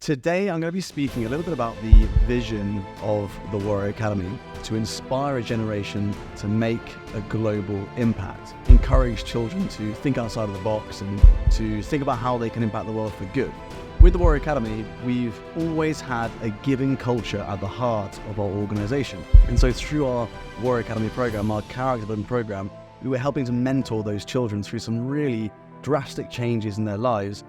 Today, I'm going to be speaking a little bit about the vision of the Warrior Academy to inspire a generation to make a global impact, encourage children to think outside of the box and to think about how they can impact the world for good. With the Warrior Academy, we've always had a giving culture at the heart of our organization. And so through our Warrior Academy program, our character building program, we were helping to mentor those children through some really drastic changes in their lives.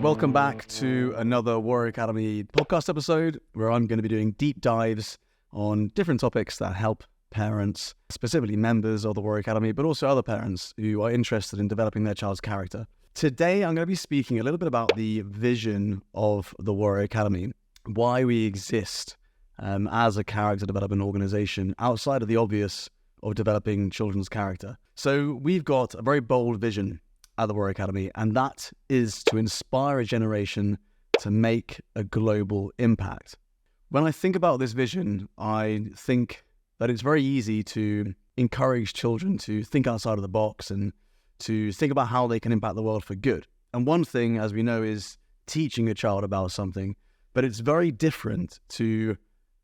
Welcome back to another Warrior Academy podcast episode where I'm going to be doing deep dives on different topics that help parents, specifically members of the Warrior Academy, but also other parents who are interested in developing their child's character. Today, I'm going to be speaking a little bit about the vision of the Warrior Academy, why we exist as a character development organization outside of the obvious of developing children's character. So we've got a very bold vision at the Warrior Academy, and that is to inspire a generation to make a global impact. When I think about this vision, I think that it's very easy to encourage children to think outside of the box and to think about how they can impact the world for good. And one thing, as we know, is teaching a child about something, but it's very different to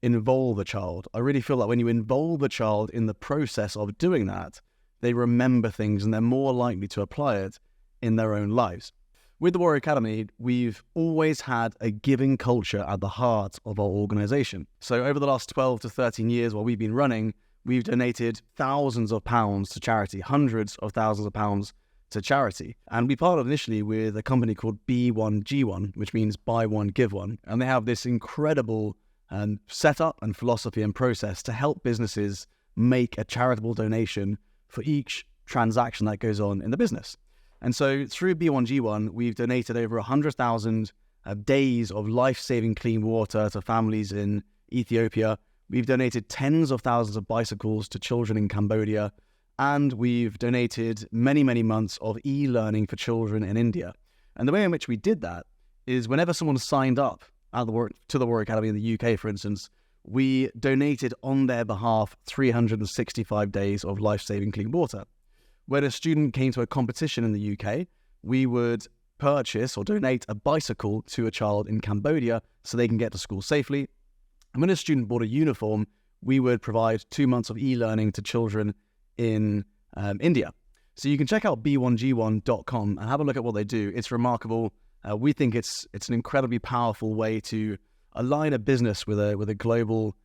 involve a child. I really feel that when you involve a child in the process of doing that, they remember things and they're more likely to apply it in their own lives. With the Warrior Academy, we've always had a giving culture at the heart of our organization. So over the last 12 to 13 years while we've been running, we've donated thousands of pounds to charity, hundreds of thousands of pounds to charity. And we partnered initially with a company called B1G1, which means buy one, give one. And they have this incredible setup and philosophy and process to help businesses make a charitable donation for each transaction that goes on in the business. And so through B1G1, we've donated over 100,000 days of life-saving clean water to families in Ethiopia. We've donated tens of thousands of bicycles to children in Cambodia. And we've donated many, many months of e-learning for children in India. And the way in which we did that is whenever someone signed up to the Warrior Academy in the UK, for instance, we donated on their behalf 365 days of life-saving clean water. When a student came to a competition in the UK, we would purchase or donate a bicycle to a child in Cambodia so they can get to school safely. And when a student bought a uniform, we would provide 2 months of e-learning to children in India. So you can check out b1g1.com and have a look at what they do. It's remarkable. We think it's an incredibly powerful way to align a business with a global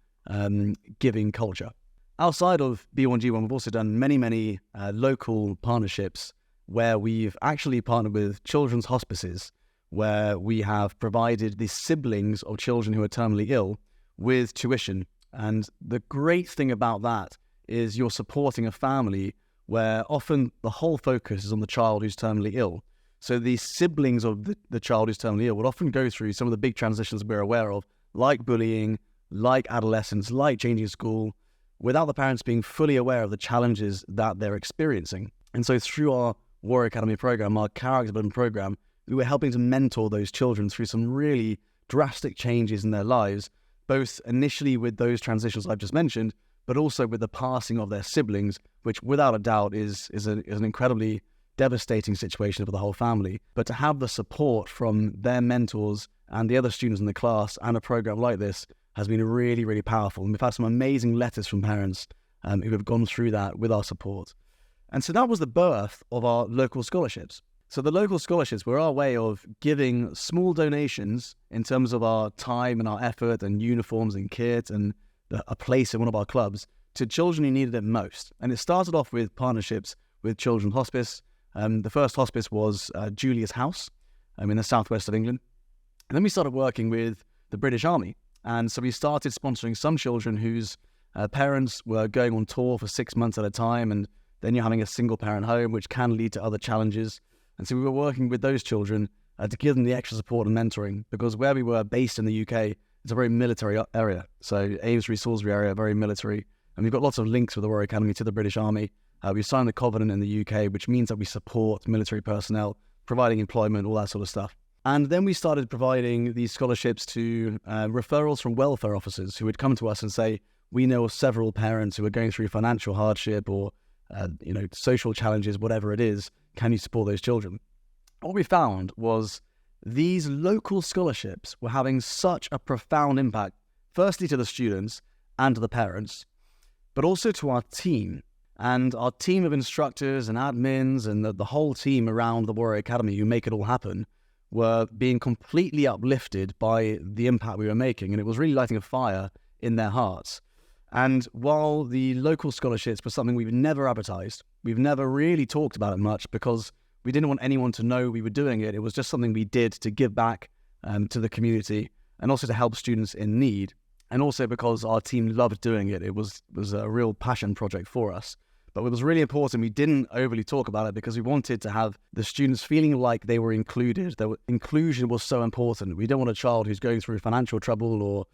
giving culture. Outside of B1G1, we've also done many local partnerships where we've actually partnered with children's hospices, where we have provided the siblings of children who are terminally ill with tuition. And the great thing about that is you're supporting a family where often the whole focus is on the child who's terminally ill. So the siblings of the child who's terminally ill would often go through some of the big transitions we're aware of, like bullying, like adolescence, like changing school, without the parents being fully aware of the challenges that they're experiencing. And so through our Warrior Academy program, our character building program, we were helping to mentor those children through some really drastic changes in their lives, both initially with those transitions I've just mentioned, but also with the passing of their siblings, which without a doubt is an incredibly devastating situation for the whole family. But to have the support from their mentors and the other students in the class and a program like this has been really, really powerful. And we've had some amazing letters from parents who have gone through that with our support. And so that was the birth of our local scholarships. So the local scholarships were our way of giving small donations in terms of our time and our effort and uniforms and kit and a place in one of our clubs to children who needed it most. And it started off with partnerships with Children's Hospice. The first hospice was Julia's House in the southwest of England. And then we started working with the British Army. And so we started sponsoring some children whose parents were going on tour for 6 months at a time, and then you're having a single parent home, which can lead to other challenges. And so we were working with those children to give them the extra support and mentoring, because where we were based in the UK, it's a very military area. So Amesbury, Salisbury area, very military. And we've got lots of links with the Warrior Academy to the British Army. We've signed the covenant in the UK, which means that we support military personnel, providing employment, all that sort of stuff. And then we started providing these scholarships to referrals from welfare officers who would come to us and say, we know of several parents who are going through financial hardship or social challenges, whatever it is. Can you support those children? What we found was these local scholarships were having such a profound impact, firstly to the students and to the parents, but also to our team. And our team of instructors and admins and the whole team around the Warrior Academy who make it all happen were being completely uplifted by the impact we were making. And it was really lighting a fire in their hearts. And while the local scholarships were something we've never advertised, we've never really talked about it much because we didn't want anyone to know we were doing it. It was just something we did to give back to the community and also to help students in need. And also because our team loved doing it. It was a real passion project for us. But it was really important we didn't overly talk about it because we wanted to have the students feeling like they were included. Inclusion was so important. We don't want a child who's going through financial trouble or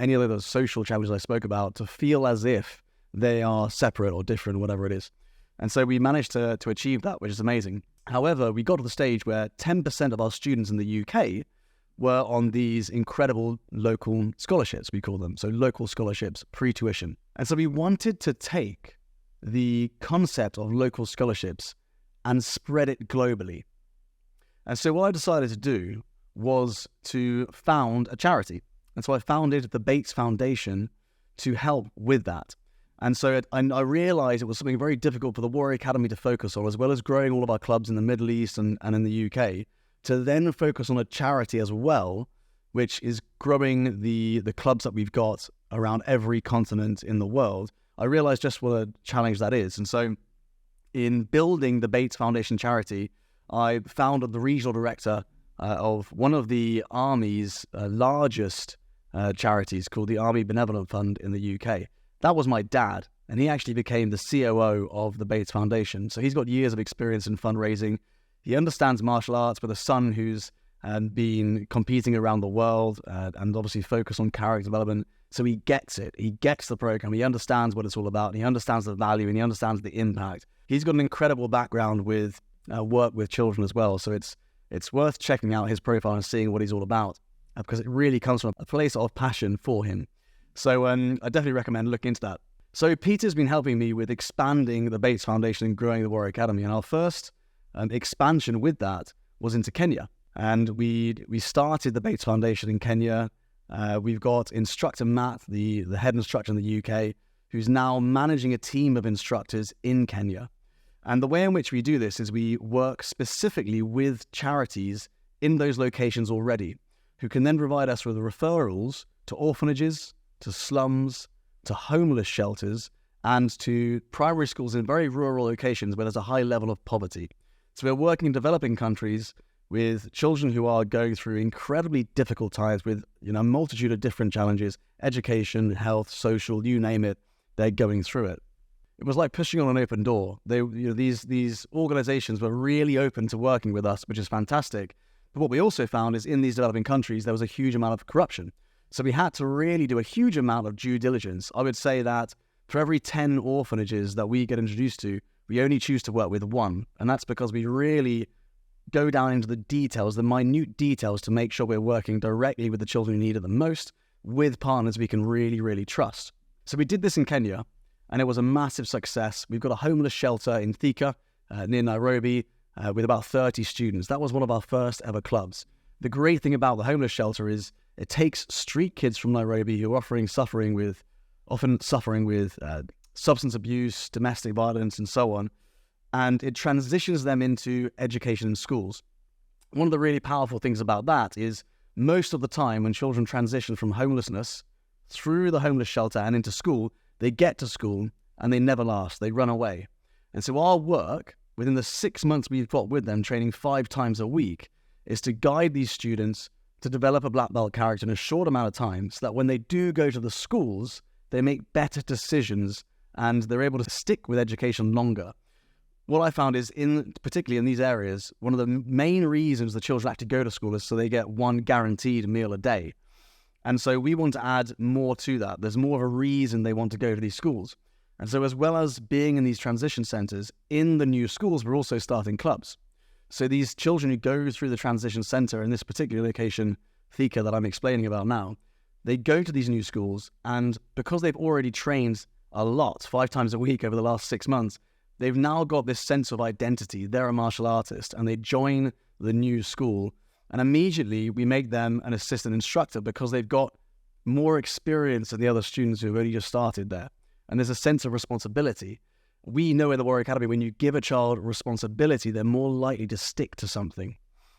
any of those social challenges I spoke about to feel as if they are separate or different, whatever it is. And so we managed to achieve that, which is amazing. However, we got to the stage where 10% of our students in the UK were on these incredible local scholarships, we call them. So local scholarships, pre-tuition. And so we wanted to take the concept of local scholarships and spread it globally. And so what I decided to do was to found a charity. And so I founded the Bates Foundation to help with that. And so I realized it was something very difficult for the Warrior Academy to focus on, as well as growing all of our clubs in the Middle East and in the UK, to then focus on a charity as well, which is growing the clubs that we've got around every continent in the world. I realized just what a challenge that is. And so in building the Bates Foundation charity, I found the regional director of one of the Army's largest charities called the Army Benevolent Fund in the UK. That was my dad, and he actually became the COO of the Bates Foundation. So he's got years of experience in fundraising. He understands martial arts with a son who's been competing around the world and obviously focused on character development. So he gets it. He gets the program. He understands what it's all about. And he understands the value and he understands the impact. He's got an incredible background with work with children as well. So it's worth checking out his profile and seeing what he's all about because it really comes from a place of passion for him. So I definitely recommend looking into that. So Peter's been helping me with expanding the Bates Foundation and growing the Warrior Academy. And our first expansion with that was into Kenya. And we started the Bates Foundation in Kenya. We've got instructor Matt, the head instructor in the UK, who's now managing a team of instructors in Kenya. And the way in which we do this is we work specifically with charities in those locations already, who can then provide us with referrals to orphanages, to slums, to homeless shelters, and to primary schools in very rural locations where there's a high level of poverty. So we're working in developing countries with children who are going through incredibly difficult times with a multitude of different challenges, education, health, social, you name it, they're going through it. It was like pushing on an open door. These organizations were really open to working with us, which is fantastic. But what we also found is in these developing countries, there was a huge amount of corruption. So we had to really do a huge amount of due diligence. I would say that for every 10 orphanages that we get introduced to, we only choose to work with one. And that's because we really go down into the details, the minute details, to make sure we're working directly with the children who need it the most, with partners we can really, really trust. So we did this in Kenya, and it was a massive success. We've got a homeless shelter in Thika, near Nairobi, with about 30 students. That was one of our first ever clubs. The great thing about the homeless shelter is it takes street kids from Nairobi who are often suffering with substance abuse, domestic violence, and so on, and it transitions them into education in schools. One of the really powerful things about that is most of the time when children transition from homelessness through the homeless shelter and into school, they get to school and they never last. They run away. And so our work, within the 6 months we've got with them, training 5 times a week, is to guide these students to develop a black belt character in a short amount of time so that when they do go to the schools, they make better decisions and they're able to stick with education longer. What I found is, particularly in these areas, one of the main reasons the children actually go to school is so they get one guaranteed meal a day. And so we want to add more to that. There's more of a reason they want to go to these schools. And so as well as being in these transition centers, in the new schools, we're also starting clubs. So these children who go through the transition center in this particular location, Thika, that I'm explaining about now, they go to these new schools, and because they've already trained a lot, 5 times a week over the last 6 months, they've now got this sense of identity. They're a martial artist, and they join the new school, and immediately we make them an assistant instructor because they've got more experience than the other students who have only just started there. And there's a sense of responsibility. We know in the Warrior Academy, when you give a child responsibility, they're more likely to stick to something,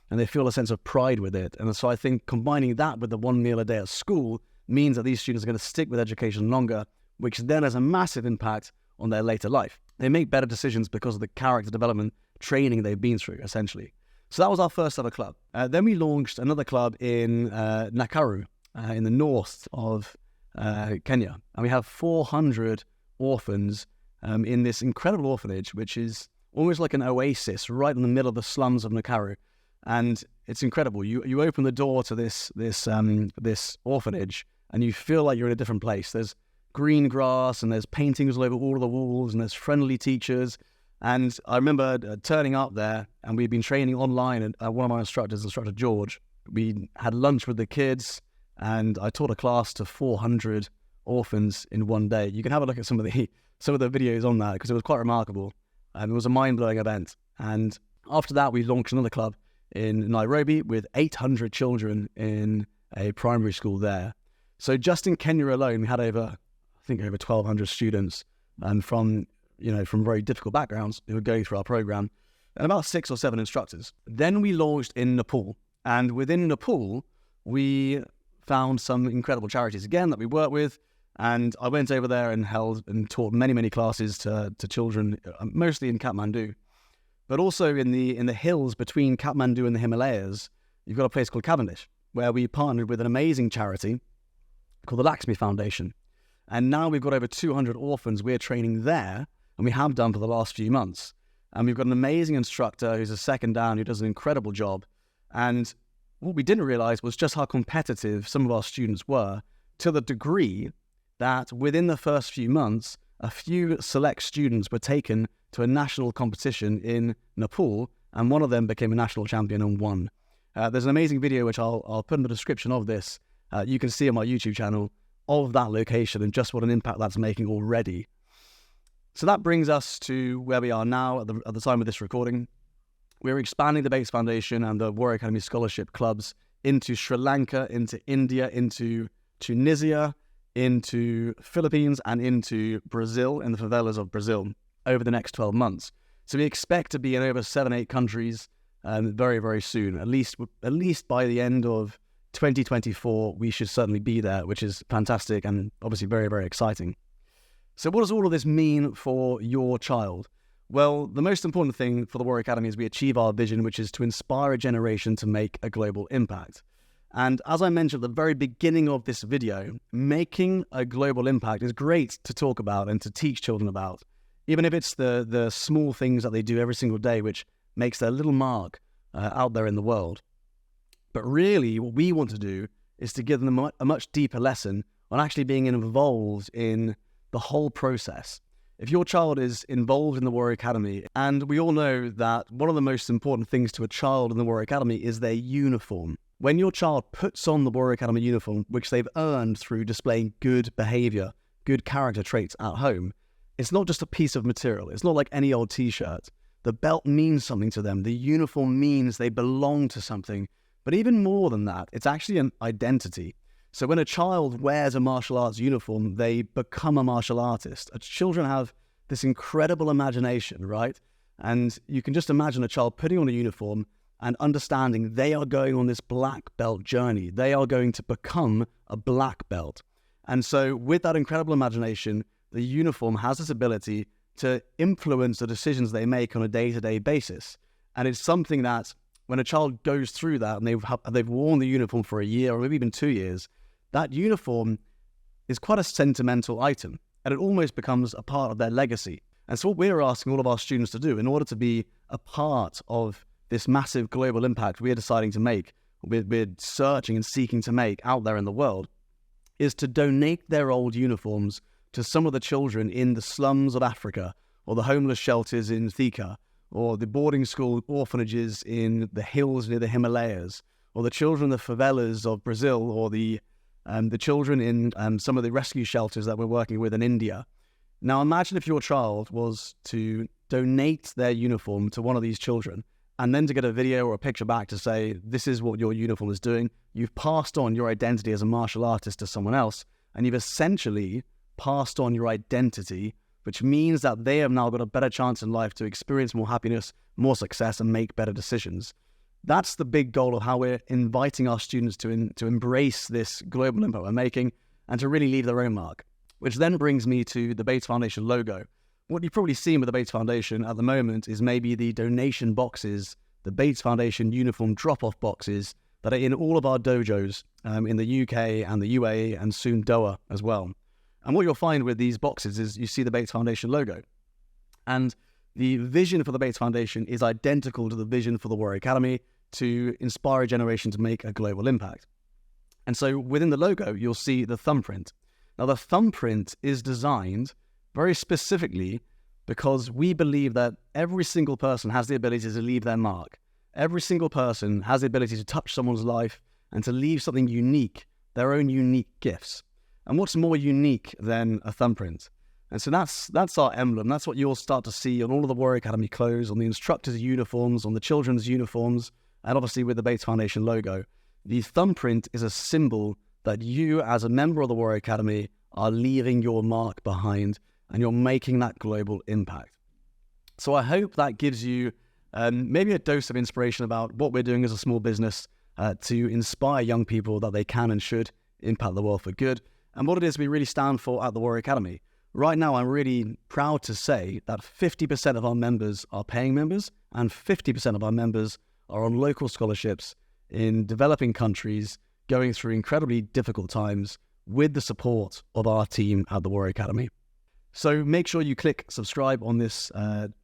and they feel a sense of pride with it. And so I think combining that with the 1 meal a day at school means that these students are going to stick with education longer, which then has a massive impact on their later life. They make better decisions because of the character development training they've been through, essentially. So that was our first ever club. Then we launched another club in Nakuru, in the north of Kenya. And we have 400 orphans in this incredible orphanage, which is almost like an oasis right in the middle of the slums of Nakuru. And it's incredible. You open the door to this orphanage, and you feel like you're in a different place. There's green grass, and there's paintings all over all of the walls, and there's friendly teachers. And I remember turning up there, and we'd been training online, and one of my instructors, Instructor George, we had lunch with the kids, and I taught a class to 400 orphans in one day. You can have a look at some of the videos on that, because it was quite remarkable. It was a mind-blowing event. And after that, we launched another club in Nairobi with 800 children in a primary school there. So just in Kenya alone, we had over 1,200 students, and from very difficult backgrounds who were going through our program, and about 6 or 7 instructors. Then we launched in Nepal, and within Nepal, we found some incredible charities again that we work with. And I went over there and held and taught many classes to children, mostly in Kathmandu, but also in the hills between Kathmandu and the Himalayas. You've got a place called Cavendish, where we partnered with an amazing charity called the Lakshmi Foundation. And now we've got over 200 orphans we're training there, and we have done for the last few months. And we've got an amazing instructor who's a second dan who does an incredible job. And what we didn't realize was just how competitive some of our students were, to the degree that within the first few months, a few select students were taken to a national competition in Nepal, and one of them became a national champion and won. There's an amazing video, which I'll put in the description of this. You can see on my YouTube channel of that location and just what an impact that's making already. So that brings us to where we are now at the time of this recording. We're expanding the Bates Foundation and the Warrior Academy Scholarship Clubs into Sri Lanka, into India, into Tunisia, into Philippines, and into Brazil, in the favelas of Brazil, over the next 12 months. So we expect to be in over 7-8 countries very, very soon. At least by the end of 2024, we should certainly be there, which is fantastic and obviously very, very exciting. So what does all of this mean for your child? Well, the most important thing for the Warrior Academy is we achieve our vision, which is to inspire a generation to make a global impact. And as I mentioned at the very beginning of this video, making a global impact is great to talk about and to teach children about, even if it's the small things that they do every single day, which makes their little mark out there in the world. But really, what we want to do is to give them a much deeper lesson on actually being involved in the whole process. If your child is involved in the Warrior Academy, and we all know that one of the most important things to a child in the Warrior Academy is their uniform. When your child puts on the Warrior Academy uniform, which they've earned through displaying good behavior, good character traits at home, it's not just a piece of material. It's not like any old t-shirt. The belt means something to them. The uniform means they belong to something. But even more than that, it's actually an identity. So when a child wears a martial arts uniform, they become a martial artist. Children have this incredible imagination, right? And you can just imagine a child putting on a uniform and understanding they are going on this black belt journey. They are going to become a black belt. And so with that incredible imagination, the uniform has this ability to influence the decisions they make on a day-to-day basis. And it's something that when a child goes through that and they've worn the uniform for a year or maybe even 2 years, that uniform is quite a sentimental item, and it almost becomes a part of their legacy. And so what we're asking all of our students to do in order to be a part of this massive global impact we're deciding to make, we're searching and seeking to make out there in the world, is to donate their old uniforms to some of the children in the slums of Africa, or the homeless shelters in Thika, or the boarding school orphanages in the hills near the Himalayas, or the children in the favelas of Brazil, or the children in some of the rescue shelters that we're working with in India. Now imagine if your child was to donate their uniform to one of these children and then to get a video or a picture back to say, this is what your uniform is doing. You've passed on your identity as a martial artist to someone else, and you've essentially passed on your identity, which means that they have now got a better chance in life to experience more happiness, more success, and make better decisions. That's the big goal of how we're inviting our students to embrace this global impact we're making and to really leave their own mark. Which then brings me to the Bates Foundation logo. What you've probably seen with the Bates Foundation at the moment is maybe the donation boxes, the Bates Foundation uniform drop-off boxes that are in all of our dojos in the UK and the UAE and soon Doha as well. And what you'll find with these boxes is you see the Bates Foundation logo. And the vision for the Bates Foundation is identical to the vision for the Warrior Academy, to inspire a generation to make a global impact. And so within the logo, you'll see the thumbprint. Now, the thumbprint is designed very specifically because we believe that every single person has the ability to leave their mark. Every single person has the ability to touch someone's life and to leave something unique, their own unique gifts. And what's more unique than a thumbprint? And so that's our emblem. That's what you'll start to see on all of the Warrior Academy clothes, on the instructors' uniforms, on the children's uniforms, and obviously with the Bates Foundation logo. The thumbprint is a symbol that you, as a member of the Warrior Academy, are leaving your mark behind and you're making that global impact. So I hope that gives you maybe a dose of inspiration about what we're doing as a small business to inspire young people that they can and should impact the world for good, and what it is we really stand for at the Warrior Academy. Right now, I'm really proud to say that 50% of our members are paying members and 50% of our members are on local scholarships in developing countries going through incredibly difficult times with the support of our team at the Warrior Academy. So make sure you click subscribe on this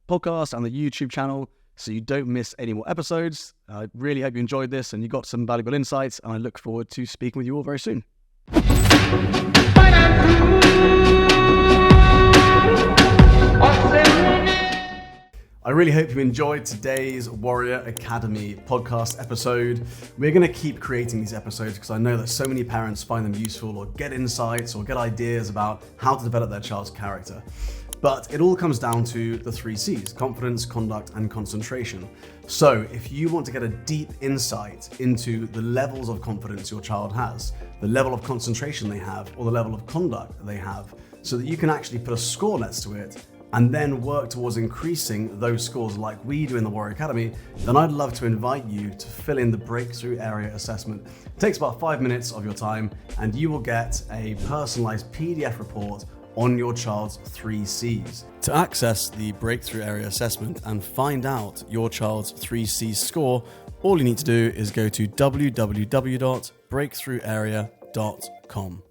podcast and the YouTube channel so you don't miss any more episodes. I really hope you enjoyed this and you got some valuable insights, and I look forward to speaking with you all very soon. I really hope you enjoyed today's Warrior Academy podcast episode. We're going to keep creating these episodes because I know that so many parents find them useful or get insights or get ideas about how to develop their child's character. But it all comes down to the 3 C's: confidence, conduct, and concentration. So if you want to get a deep insight into the levels of confidence your child has, the level of concentration they have, or the level of conduct they have, so that you can actually put a score next to it and then work towards increasing those scores like we do in the Warrior Academy, then I'd love to invite you to fill in the Breakthrough Area Assessment. It takes about 5 minutes of your time, and you will get a personalized PDF report on your child's 3 C's. To access the Breakthrough Area Assessment and find out your child's 3 C's score, all you need to do is go to www.breakthrougharea.com.